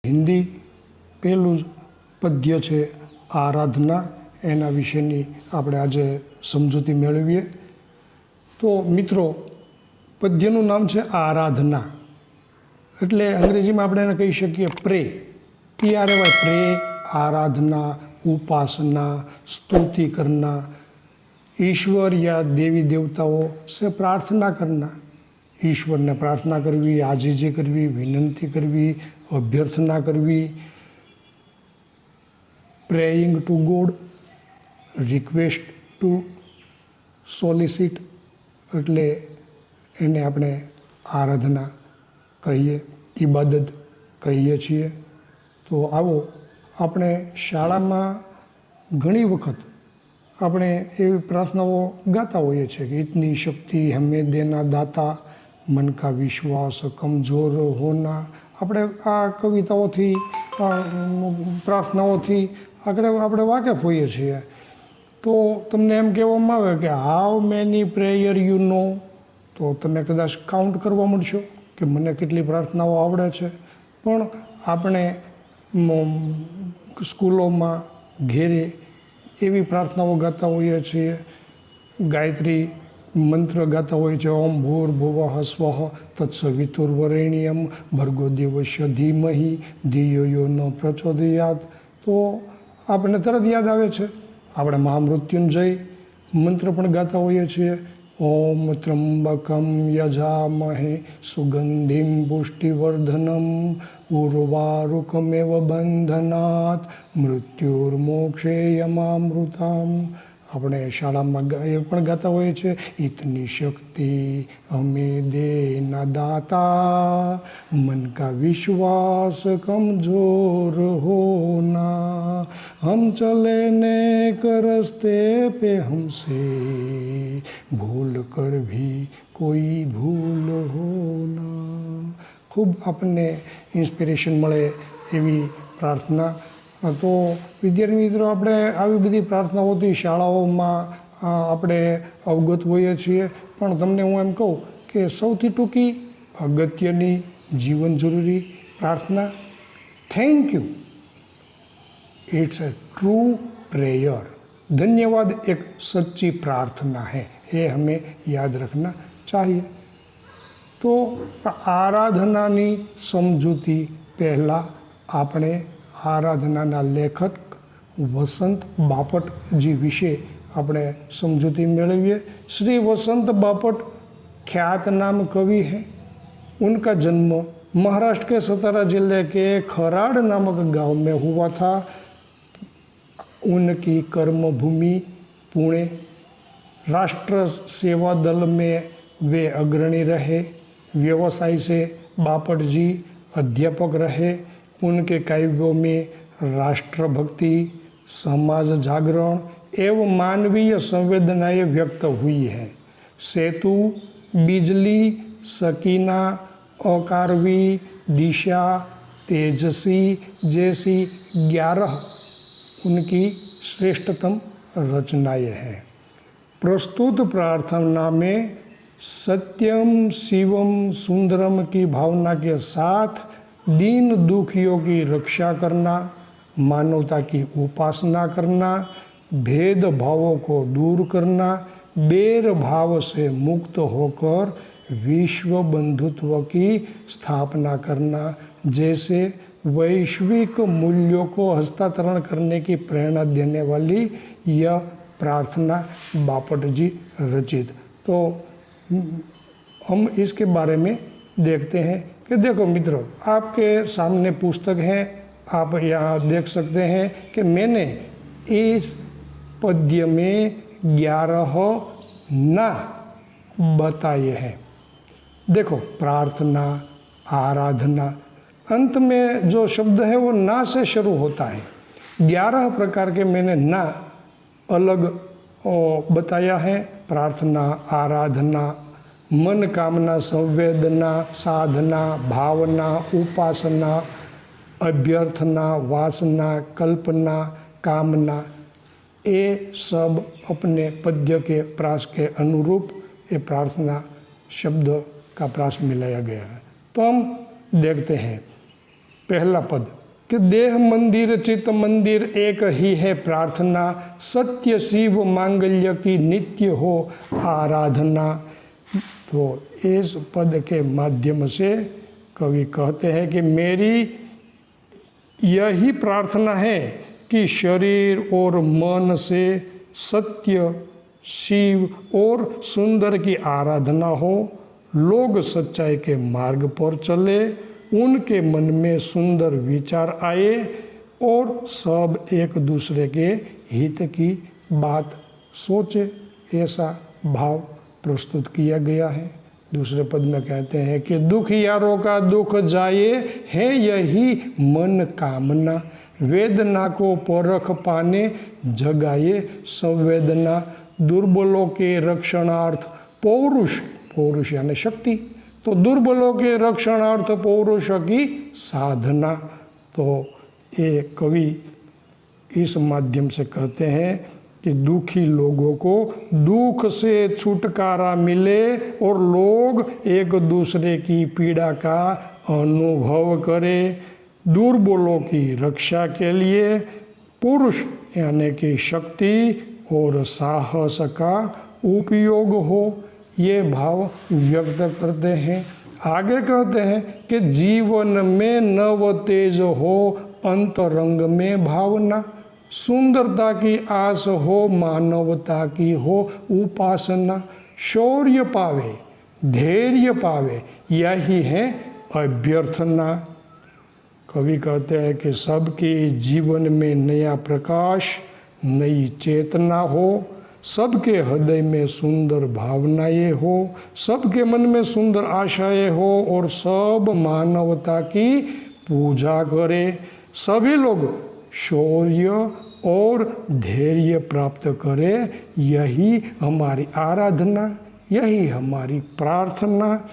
हिंदी पहलू पद्य है आराधना, एना विशेनी आपणे आज समझूती मेळवीए। तो मित्रों, पद्यनुं नाम है आराधना, एटले अंग्रेजी में आपणे कही शकीए प्रे, PRAY, प्रे, आराधना, उपासना, स्तुति करना, ईश्वर या देवी देवताओं से प्रार्थना करना, ईश्वर ने प्रार्थना करवी, आजीजी करवी, विनंती करवी, अभ्यर्थना करवी, praying to God, request to solicit, एटले एने आपणे आराधना कहीए, इबादत कहीए छीए। तो आवो आपणे शाळामां घणी वखत આપણે એવી પ્રાર્થનાઓ ગાતા હોઈએ છીએ કે ઇતની શક્તિ હમે દેના દાતા, મન કા વિશ્વાસ કમજોર હોના। આપણે આ કવિતાઓથી પ્રાર્થનાઓથી આપણે વાકેફ હોઈએ છીએ। તો તમને એમ કહેવામાં આવે કે how many prayer you know, તો તમે કદાચ કાઉન્ટ કરવા માંડશો કે મને કેટલી પ્રાર્થનાઓ આવડે છે। પણ આપણે સ્કૂલોમાં, ઘેરે એવી પ્રાર્થનાઓ ગાતા હોઈએ છીએ, ગાયત્રી મંત્ર ગાતા હોય છે, ઓમ ભૂર્ભુવઃ સ્વઃ તત્સવિતુર્વરેણ્યમ ભર્ગો દેવસ્ય ધીમહિ ધિયો યો ન પ્રચોદયાત। તો આપણને તરત યાદ આવે છે। આપણે મહામૃત્યુંજય મંત્ર પણ ગાતા હોઈએ છીએ, ઓમ ત્રંબકમ યજામહે સુગંધિમ પુષ્ટિવર્ધનમ ઉર્વારુકમેવ બંધનાત મૃત્યુર્મોક્ષેયમામૃતામ। આપણે શાળામાં એ પણ ગાતા હોઈએ છીએ, ઇતની શક્તિ હમે દેના દાતા, મન કા વિશ્વાસ કમજોર હોના, हम चले नेक रस्ते पे हमसे भूल कर भी कोई भूल होना। खूब अपने इंस्पिरेशन मळे एवी प्रार्थना। तो विद्यार्थी मित्रों, આપણે આવી બધી પ્રાર્થનાઓથી શાળાઓમાં આપણે અવગત હોઈએ છીએ। પણ તમને હું એમ કહું કે સૌથી ટૂંકી, અગત્યની, જીવન જરૂરી प्रार्थना thank you, it's a true prayer. धन्यवाद एक सच्ची प्रार्थना है, ये हमें याद रखना चाहिए। तो आराधनानी समझूती पहला आपणे आराधनाना लेखक वसंत बापटजी विषे આપણે સમજૂતી મેળવીએ। श्री वसंत बापट ख्यात नाम कवि हैं। उनका जन्म महाराष्ट्र के सतारा जिले के खराड़ नामक गांव में हुआ था। उनकी कर्मभूमि पुणे। राष्ट्र सेवा दल में वे अग्रणी रहे। व्यवसाय से बापट जी अध्यापक रहे। उनके काव्यों में राष्ट्रभक्ति, समाज जागरण एवं मानवीय संवेदनाएं व्यक्त हुई है। सेतु, बिजली, सकीना, अकारवी, दिशा, तेजसी जैसी 11 उनकी श्रेष्ठतम रचनाएं हैं। प्रस्तुत प्रार्थना में सत्यम शिवम सुंदरम की भावना के साथ दीन दुखियों की रक्षा करना, मानवता की उपासना करना, भेदभावों को दूर करना, बैर भाव से मुक्त होकर विश्व बंधुत्व की स्थापना करना जैसे वैश्विक मूल्यों को हस्तांतरण करने की प्रेरणा देने वाली यह प्रार्थना बापट जी रचित। तो हम इसके बारे में देखते हैं कि देखो मित्रों, आपके सामने पुस्तक है, आप यहाँ देख सकते हैं कि मैंने इस पद्य में 11 ना बताए हैं। देखो, प्रार्थना, आराधना, अंत में जो शब्द है वो ना से शुरू होता है। 11 प्रकार के मैंने ना अलग बताया है। प्रार्थना, आराधना, मन, कामना, संवेदना, साधना, भावना, उपासना, अभ्यर्थना, वासना, कल्पना, कामना, ये सब अपने पद्य के प्रास के अनुरूप ये प्रार्थना शब्द का प्रास मिलाया गया है। तो हम देखते हैं पहला पद कि देह मंदिर चित्त मंदिर एक ही है प्रार्थना, सत्य शिव मांगल्य की नित्य हो आराधना। तो इस पद के माध्यम से कवि कहते हैं कि मेरी यही प्रार्थना है कि शरीर और मन से सत्य शिव और सुंदर की आराधना हो, लोग सच्चाई के मार्ग पर चले, उनके मन में सुंदर विचार आए और सब एक दूसरे के हित की बात सोचे। ऐसा भाव प्रस्तुत किया गया है। दूसरे पद में कहते हैं कि दुख यारों का दुख जाए है यही मन कामना, वेदना को परख पाने जगाए संवेदना, दुर्बलों के रक्षणार्थ पौरुष, पौरुष यानी शक्ति, तो दुर्बलों के रक्षणार्थ पौरुष की साधना। तो ये कवि इस माध्यम से कहते हैं कि दुखी लोगों को दुख से छुटकारा मिले और लोग एक दूसरे की पीड़ा का अनुभव करें, दुर्बलों की रक्षा के लिए पुरुष यानी कि शक्ति और साहस का उपयोग हो, ये भाव व्यक्त करते हैं। आगे कहते हैं कि जीवन में नव तेज हो, अंतरंग में भावना, सुंदरता की आस हो, मानवता की हो उपासना, शौर्य पावे धैर्य पावे यही है अभ्यर्थना। कवि कहते हैं कि सबके जीवन में नया प्रकाश, नई चेतना हो, सबके हृदय में सुंदर भावनाएं हो, सबके मन में सुंदर आशाएं हो और सब मानवता की पूजा करें, सभी लोग शौर्य और धैर्य प्राप्त करें, यही हमारी आराधना, यही हमारी प्रार्थना।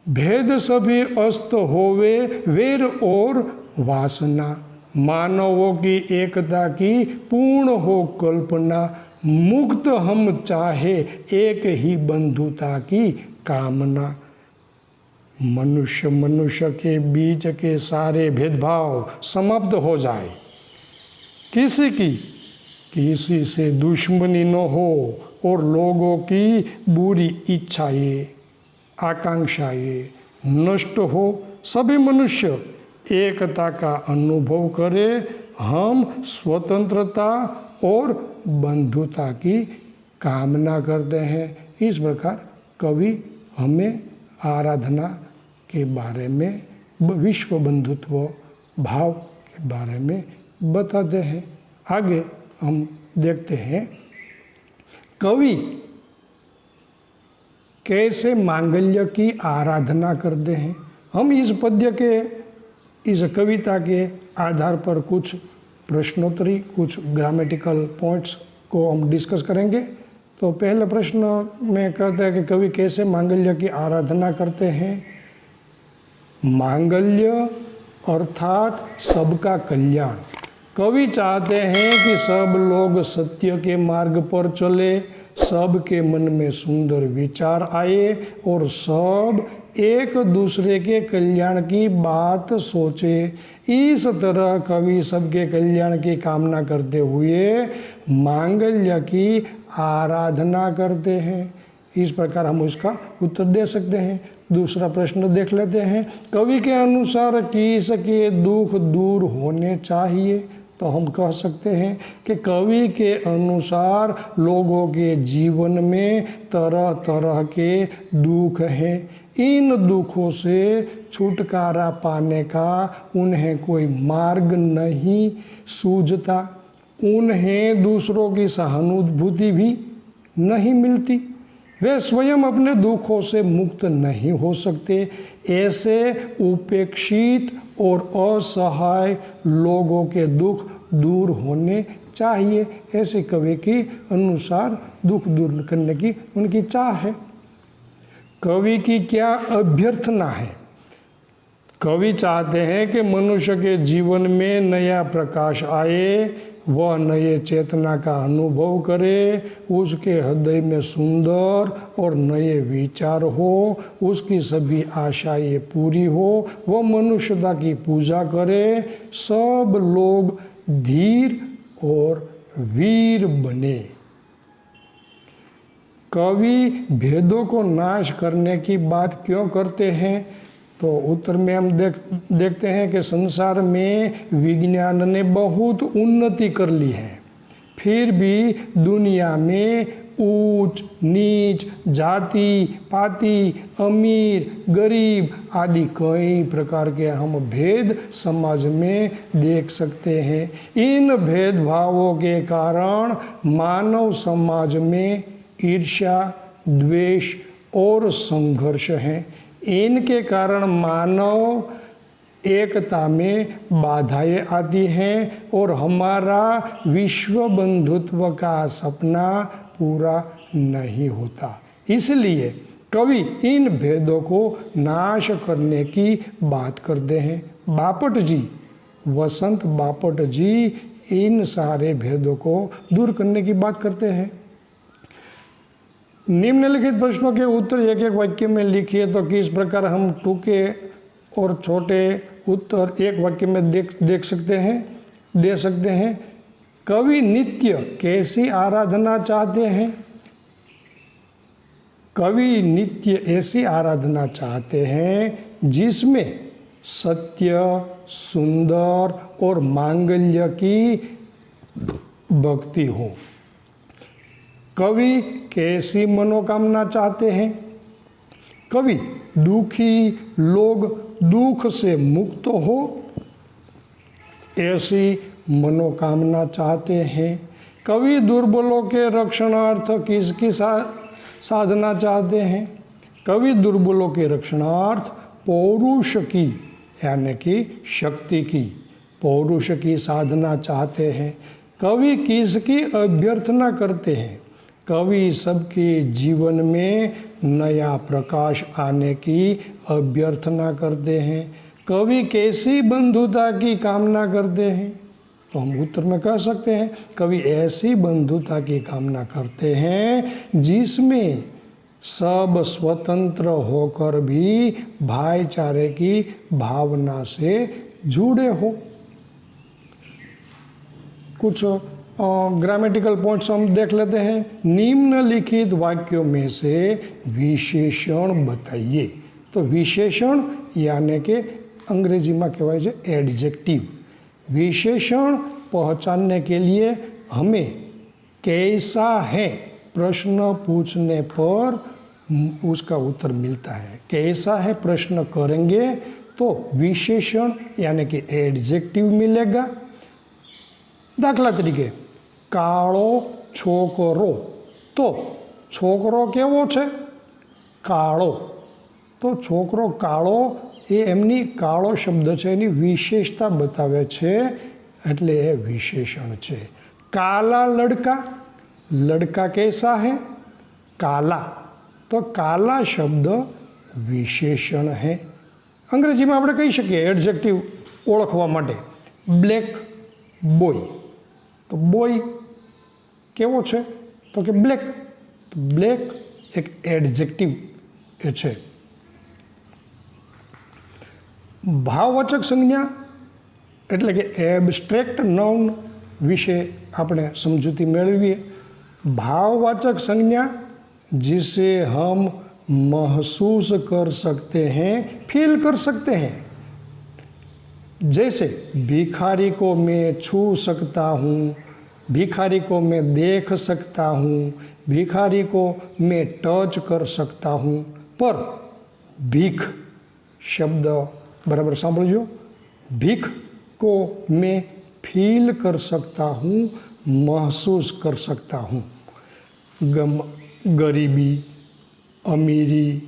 भेद सभी अस्त होवे वेर और वासना, मानवों की एकता की पूर्ण हो कल्पना, मुक्त हम चाहे एक ही बंधुता की कामना। मनुष्य मनुष्य के बीच के सारे भेदभाव समाप्त हो जाए, किसी से दुश्मनी न हो और लोगों की बुरी इच्छाएं आकांक्षाएं नष्ट हो, सभी मनुष्य एकता का अनुभव करें, हम स्वतंत्रता और बंधुता की कामना करते हैं। इस प्रकार कवि हमें आराधना के बारे में, विश्व बंधुत्व भाव के बारे में बताते हैं। आगे हम देखते हैं कवि कैसे मांगल्य की आराधना करते हैं। हम इस पद्य के, इस कविता के आधार पर कुछ प्रश्नोत्तरी, कुछ ग्रामेटिकल पॉइंट्स को हम डिस्कस करेंगे। तो पहले प्रश्न में कहते हैं कि कवि कैसे मांगल्य की आराधना करते हैं। मांगल्य अर्थात सबका कल्याण। कवि चाहते हैं कि सब लोग सत्य के मार्ग पर चले, सबके मन में सुंदर विचार आए और सब एक दूसरे के कल्याण की बात सोचे। इस तरह कवि सबके कल्याण की कामना करते हुए मांगल्य की आराधना करते हैं। इस प्रकार हम उसका उत्तर दे सकते हैं। दूसरा प्रश्न देख लेते हैं। कवि के अनुसार किसके दुख दूर होने चाहिए? तो हम कह सकते हैं कि कवि के अनुसार लोगों के जीवन में तरह तरह के दुख हैं। इन दुखों से छुटकारा पाने का उन्हें कोई मार्ग नहीं सूझता, उन्हें दूसरों की सहानुभूति भी नहीं मिलती, वे स्वयं अपने दुखों से मुक्त नहीं हो सकते। ऐसे उपेक्षित और असहाय लोगों के दुख दूर होने चाहिए। ऐसे कवि के अनुसार दुख दूर करने की उनकी चाह है। कवि की क्या अभ्यर्थना है? कवि चाहते हैं कि मनुष्य के जीवन में नया प्रकाश आए, वह नए चेतना का अनुभव करे, उसके हृदय में सुंदर और नए विचार हो, उसकी सभी आशाएं पूरी हो, वह मनुष्यता की पूजा करे, सब लोग धीर और वीर बने। कवि भेदों को नाश करने की बात क्यों करते हैं? तो उत्तर में हम देखते हैं कि संसार में विज्ञान ने बहुत उन्नति कर ली है, फिर भी दुनिया में ऊंच नीच, जाति पाति, अमीर गरीब आदि कई प्रकार के हम भेद समाज में देख सकते हैं। इन भेदभावों के कारण मानव समाज में ईर्ष्या, द्वेष और संघर्ष है। इनके कारण मानव एकता में बाधाएं आती हैं और हमारा विश्व बंधुत्व का सपना पूरा नहीं होता। इसलिए कवि इन भेदों को नाश करने की बात करते हैं। बापट जी, वसंत बापट जी इन सारे भेदों को दूर करने की बात करते हैं। निम्नलिखित प्रश्नों के उत्तर एक एक वाक्य में लिखिए। तो किस प्रकार हम टूके और छोटे उत्तर एक वाक्य में दे सकते हैं। कवि नित्य कैसी आराधना चाहते हैं? कवि नित्य ऐसी आराधना चाहते हैं जिसमें सत्य, सुंदर और मांगल्य की भक्ति हो। कवि कैसी मनोकामना चाहते हैं? कवि दुखी लोग दुख से मुक्त हो ऐसी मनोकामना चाहते हैं। कवि दुर्बलों के रक्षणार्थ किसकी साधना चाहते हैं? कवि दुर्बलों के रक्षणार्थ पौरुष की यानी कि शक्ति की, पौरुष की साधना चाहते हैं। कवि किसकी अभ्यर्थना करते हैं? कवि सबके जीवन में नया प्रकाश आने की अभ्यर्थना करते हैं। कवि कैसी बंधुता की कामना करते हैं? तो हम उत्तर में कह सकते हैं कवि ऐसी बंधुता की कामना करते हैं जिसमें सब स्वतंत्र होकर भी भाईचारे की भावना से जुड़े हो। कुछ ग्रामेटिकल पॉइंट्स हम देख लेते हैं। निम्नलिखित वाक्यों में से विशेषण बताइए। तो विशेषण यानी कि अंग्रेजी में कहवाय છે एडजेक्टिव। विशेषण पहचानने के लिए हमें कैसा है प्रश्न पूछने पर उसका उत्तर मिलता है। कैसा है प्रश्न करेंगे तो विशेषण यानी कि एडजेक्टिव मिलेगा। दाखला तरीके काळो छोकरो, तो छोकरो केवो छे? काळो। तो छोकरो काळो એ એમની કાળો શબ્દ છે એની વિશેષતા બતાવે છે એટલે એ વિશેષણ છે। કાલા લડકા, લડકા कैसा है? काला। तो काला शब्द विशेषण है। अंग्रेजीમાં આપણે કહી શકીએ એડજેક્ટિવ ઓળખવા માટે બ્લેક બોય। તો બોય કેવો છે? તો કે બ્લેક। તો બ્લેક એક એડજેક્ટિવ છે। ભાવવાચક સંજ્ઞા એટલે કે એબ્સ્ટ્રેક્ટ નાઉન વિશે આપણે સમજૂતી મેળવીએ। भाववाचक संज्ञा जिसे हम महसूस कर सकते हैं, फील कर सकते हैं। जैसे भिखारी को मैं छू सकता हूँ, भिखारी को मैं देख सकता हूँ, भिखारी को मैं टच कर सकता हूँ। पर भीख शब्द बराबर सांभळजो। भीख को मैं फील कर सकता हूँ, महसूस कर सकता हूँ। गरीबी, अमीरी,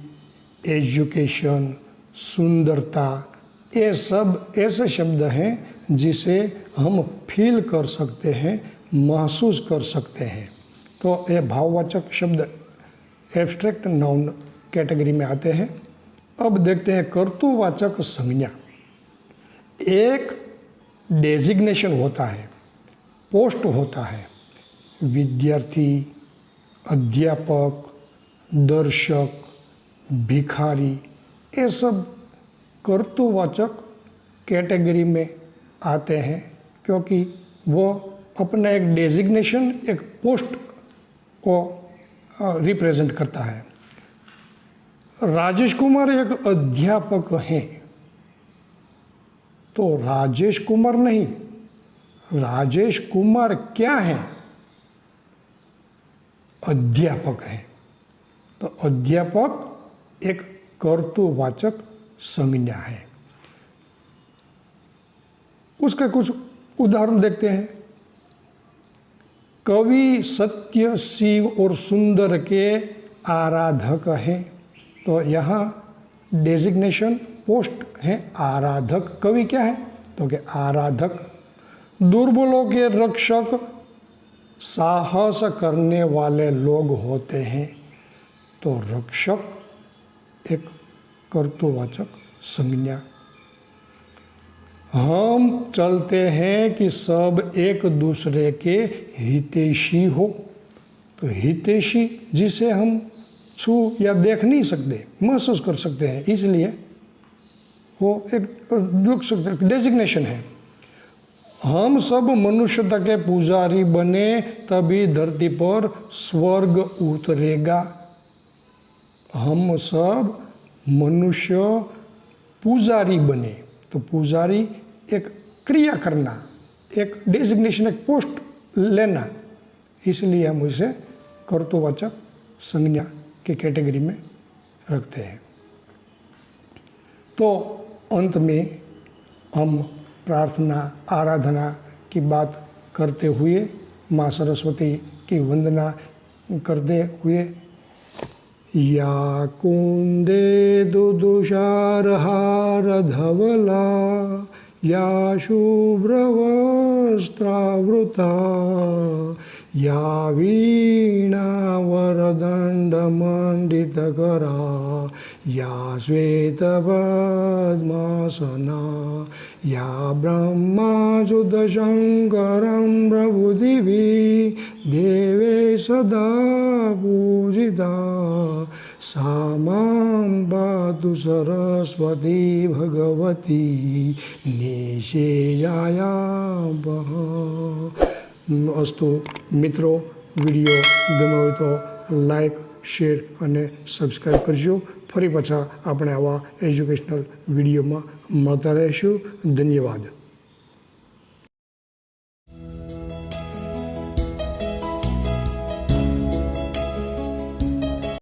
एजुकेशन, सुंदरता, ये सब ऐसे शब्द हैं जिसे हम फील कर सकते हैं, महसूस कर सकते हैं। तो ये भाववाचक शब्द एब्स्ट्रैक्ट नाउन कैटेगरी में आते हैं। अब देखते हैं कर्तृवाचक संज्ञा। एक डेजिग्नेशन होता है पोस्ट होता है। विद्यार्थी, अध्यापक, दर्शक, भिखारी, ये सब कर्तृवाचक कैटेगरी में आते हैं, क्योंकि वो अपना एक डेजिग्नेशन, एक पोस्ट को रिप्रेजेंट करता है। राजेश कुमार एक अध्यापक हैं, तो राजेश कुमार नहीं, राजेश कुमार क्या हैं? अध्यापक हैं। तो अध्यापक एक कर्तृवाचक संज्ञा है। उसके कुछ उदाहरण देखते हैं। कवि सत्य, शिव और सुंदर के आराधक हैं, तो यहाँ डेजिग्नेशन पोस्ट है आराधक। कवि क्या है? तो कि आराधक। दुर्बलों के रक्षक साहस करने वाले लोग होते हैं, तो रक्षक एक कर्तृवाचक संज्ञा। हम चलते हैं कि सब एक दूसरे के हितैषी हो, तो हितैषी जिसे हम छू या देख नहीं सकते, महसूस कर सकते हैं, इसलिए वो एक डेजिग्नेशन है। हम सब मनुष्यता के पुजारी बने तभी धरती पर स्वर्ग उतरेगा। हम सब मनुष्य पुजारी बने, तो पुजारी एक क्रिया करना, एक डेजिग्नेशन, एक पोस्ट लेना, इसलिए हम इसे कर्तृवाचक संज्ञा की कैटेगरी में रखते हैं। तो अंत में हम प्रार्थना, आराधना की बात करते हुए, माँ सरस्वती की वंदना करते हुए, या कुंदे दुदुषार हार धवला, या शुभ्रवस्त्रावृता, या वीणा वरदंड मंडितकरा, या श्वेतपद्मासना, या ब्रह्माच्युतशङ्करं प्रभुदिवि देवे सदा पूजिता, सा मां पातु सरस्वती भगवती निषेजायापः। अस्तु मित्रों, विडियो गम्यो होय तो लाइक, शेर અને સબસ્ક્રાઈબ કરજો। ફરી પાછા આપણે આવા એજ્યુકેશનલ વિડીયોમાં મળતા રહીશું। ધન્યવાદ।